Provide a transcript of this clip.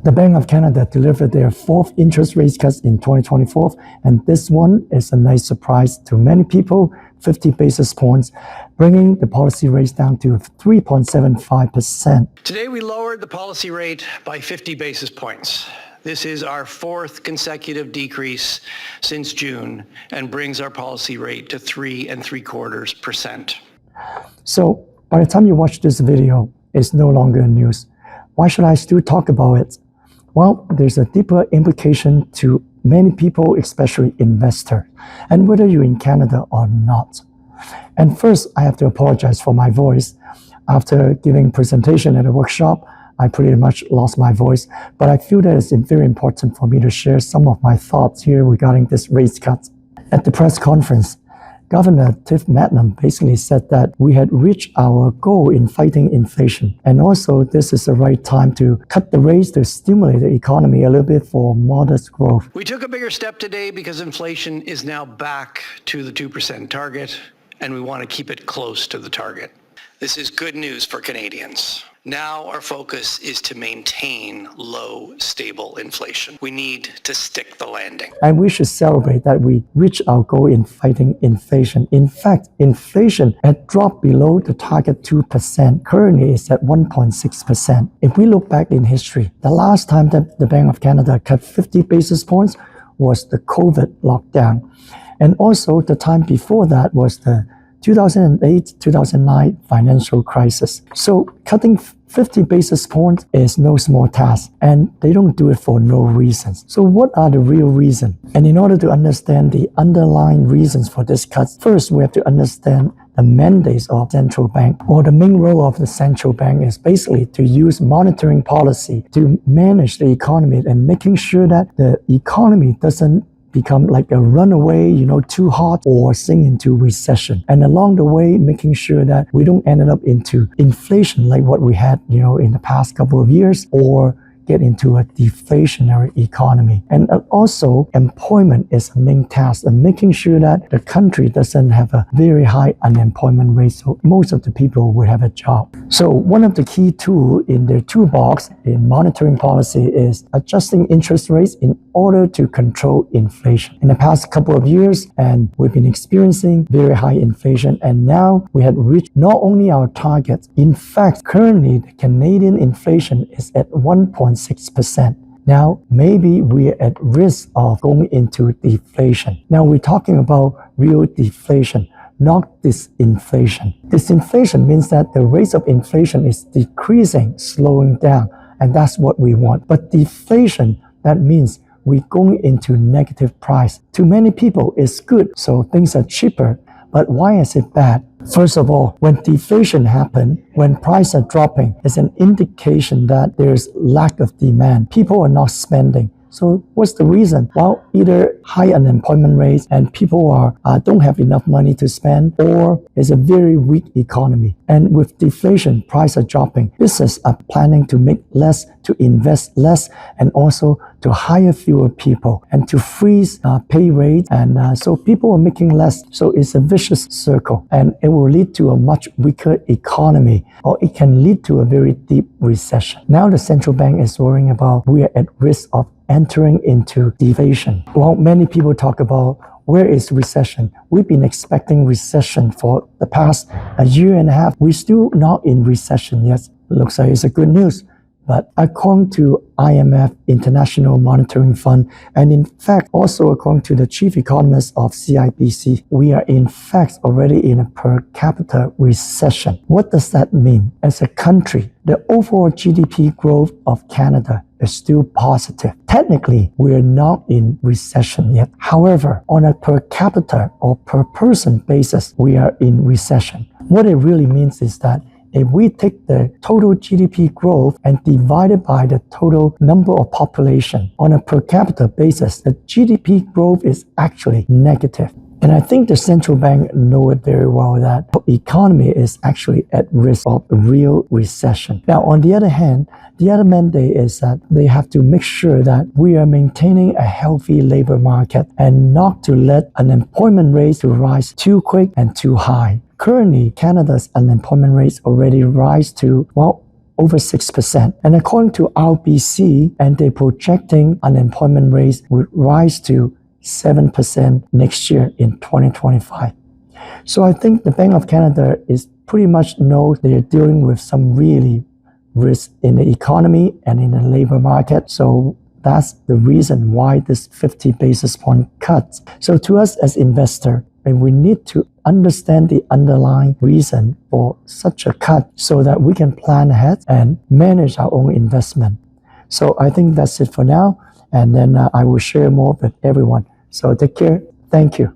The Bank of Canada delivered their fourth interest rate cuts in 2024, and this one is a nice surprise to many people, 50 basis points, bringing the policy rates down to 3.75%. Today we lowered the policy rate by 50 basis points. This is our fourth consecutive decrease since June and brings our policy rate to 3.75%. So by the time you watch this video, it's no longer news. Why should I still talk about it? Well, there's a deeper implication to many people, especially investors, and whether you're in Canada or not. And first, I have to apologize for my voice. After giving presentation at a workshop, I pretty much lost my voice, but I feel that it's very important for me to share some of my thoughts here regarding this rate cut. At the press conference, Governor Tiff Macklem basically said that we had reached our goal in fighting inflation. And also, this is the right time to cut the rates to stimulate the economy a little bit for modest growth. We took a bigger step today because inflation is now back to the 2% target, and we want to keep it close to the target. This is good news for Canadians. Now our focus is to maintain low, stable inflation. We need to stick the landing. And we should celebrate that we reached our goal in fighting inflation. In fact, inflation had dropped below the target 2%. Currently, it's at 1.6%. If we look back in history, the last time that the Bank of Canada cut 50 basis points was the COVID lockdown. And also the time before that was the 2008-2009 financial crisis. So cutting 50 basis points is no small task, and they don't do it for no reasons. So what are the real reasons? And in order to understand the underlying reasons for this cut, first we have to understand the mandates of central bank, or the main role of the central bank is basically to use monetary policy to manage the economy and making sure that the economy doesn't become like a runaway, too hot, or sink into recession. And along the way, making sure that we don't end up into inflation like what we had, in the past couple of years, or get into a deflationary economy. And also, employment is a main task, and making sure that the country doesn't have a very high unemployment rate, so most of the people would have a job. So one of the key tools in their toolbox in monetary policy is adjusting interest rates in order to control inflation. In the past couple of years, and we've been experiencing very high inflation, and now we had reached not only our target, in fact, currently the Canadian inflation is at 1.6%. Now, maybe we're at risk of going into deflation. Now, we're talking about real deflation, not disinflation. Disinflation means that the rate of inflation is decreasing, slowing down, and that's what we want. But deflation, that means we're going into negative price. To many people, it's good, so things are cheaper. But why is it bad? First of all, when deflation happens, when prices are dropping, it's an indication that there's lack of demand. People are not spending. So what's the reason? Well, either high unemployment rates and people don't have enough money to spend, or it's a very weak economy. And with deflation, prices are dropping. Businesses are planning to make less, to invest less, and also to hire fewer people and to freeze pay rates. And so people are making less. So it's a vicious circle, and it will lead to a much weaker economy, or it can lead to a very deep recession. Now the central bank is worrying about we are at risk of entering into deflation. Well, many people talk about where is recession. We've been expecting recession for the past a year and a half. We're still not in recession yet. Looks like it's a good news. But according to IMF, International Monetary Fund, and in fact, also according to the chief economist of CIBC, we are in fact already in a per capita recession. What does that mean? As a country, the overall GDP growth of Canada is still positive. Technically, we are not in recession yet. However, on a per capita or per person basis, we are in recession. What it really means is that if we take the total GDP growth and divide it by the total number of population on a per capita basis, the GDP growth is actually negative. And I think the central bank know it very well that the economy is actually at risk of a real recession. Now, on the other hand, the other mandate is that they have to make sure that we are maintaining a healthy labor market and not to let unemployment rates to rise too quick and too high. Currently, Canada's unemployment rates already rise to, over 6%. And according to RBC, and they're projecting unemployment rates would rise to 7% next year in 2025. So I think the Bank of Canada is pretty much knows they're dealing with some really risk in the economy and in the labor market. So that's the reason why this 50 basis point cut. So to us as investor, and we need to understand the underlying reason for such a cut so that we can plan ahead and manage our own investment. So I think that's it for now. And then I will share more with everyone. So take care. Thank you.